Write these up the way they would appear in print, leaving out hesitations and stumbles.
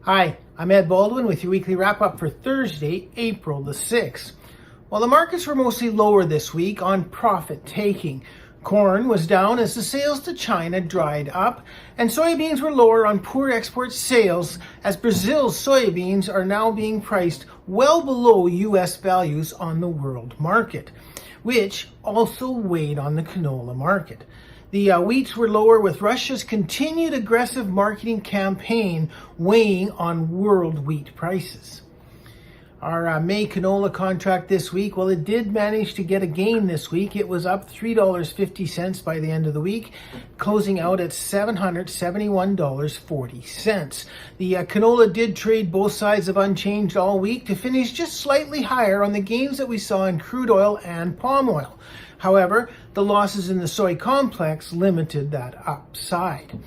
Hi, I'm Ed Baldwin with your weekly wrap-up for Thursday, April the 6th. Well, the markets were mostly lower this week on profit-taking. Corn was down as the sales to China dried up, and soybeans were lower on poor export sales as Brazil's soybeans are now being priced well below U.S. values on the world market, which also weighed on the canola market. The wheats were lower with Russia's continued aggressive marketing campaign weighing on world wheat prices. Our May canola contract this week, well, it did manage to get a gain this week. It was up $3.50 by the end of the week, closing out at $771.40. The canola did trade both sides of unchanged all week to finish just slightly higher on the gains that we saw in crude oil and palm oil. However, the losses in the soy complex limited that upside.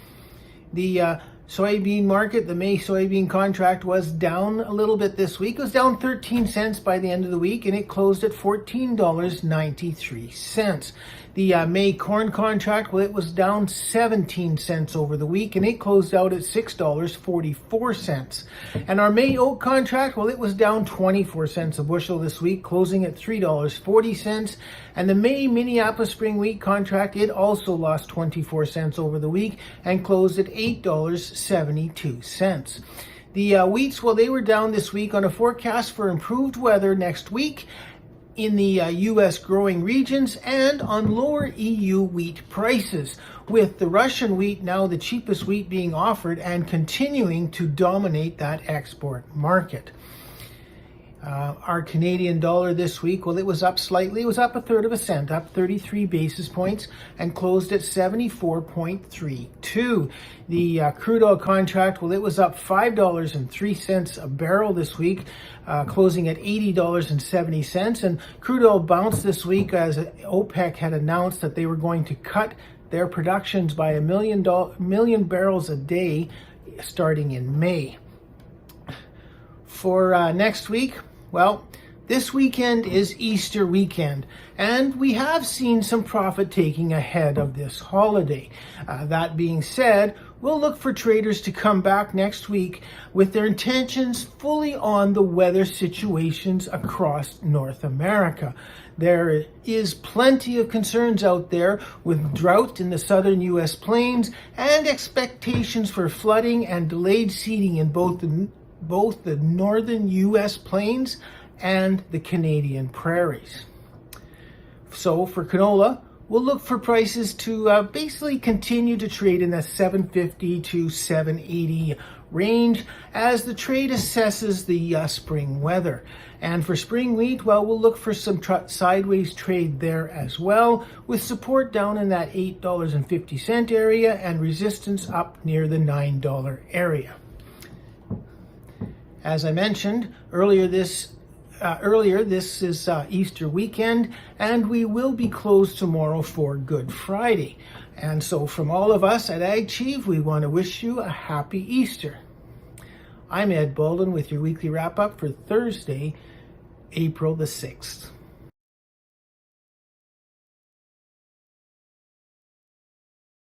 The soybean market, the May soybean contract was down a little bit this week. It was down 13 cents by the end of the week, and it closed at $14.93. The May corn contract, well, it was down 17 cents over the week, and it closed out at $6.44. And our May oat contract, well, it was down 24 cents a bushel this week, closing at $3.40. And the May Minneapolis spring wheat contract, it also lost 24 cents over the week and closed at $8.72. The wheats, well, they were down this week on a forecast for improved weather next week in the U.S. growing regions and on lower EU wheat prices, with the Russian wheat now the cheapest wheat being offered and continuing to dominate that export market. Our Canadian dollar this week, well, it was up slightly. It was up 1/3 cent, up 33 basis points, and closed at 74.32. The crude oil contract, well, it was up $5.03 a barrel this week, closing at $80.70. And crude oil bounced this week as OPEC had announced that they were going to cut their productions by a million barrels a day starting in May. For next week, well, this weekend is Easter weekend, and we have seen some profit taking ahead of this holiday. That being said, we'll look for traders to come back next week with their intentions fully on the weather situations across North America. There is plenty of concerns out there with drought in the southern U.S. plains and expectations for flooding and delayed seeding in both the northern U.S. plains and the Canadian prairies. So for canola, we'll look for prices to basically continue to trade in the $750 to $780 range as the trade assesses the spring weather. And for spring wheat, well, we'll look for some sideways trade there as well, with support down in that $8.50 area and resistance up near the $9 area. As I mentioned earlier, this is Easter weekend, and we will be closed tomorrow for Good Friday. And so from all of us at Ag Chief, we want to wish you a happy Easter. I'm Ed Baldwin with your weekly wrap-up for Thursday, April the 6th.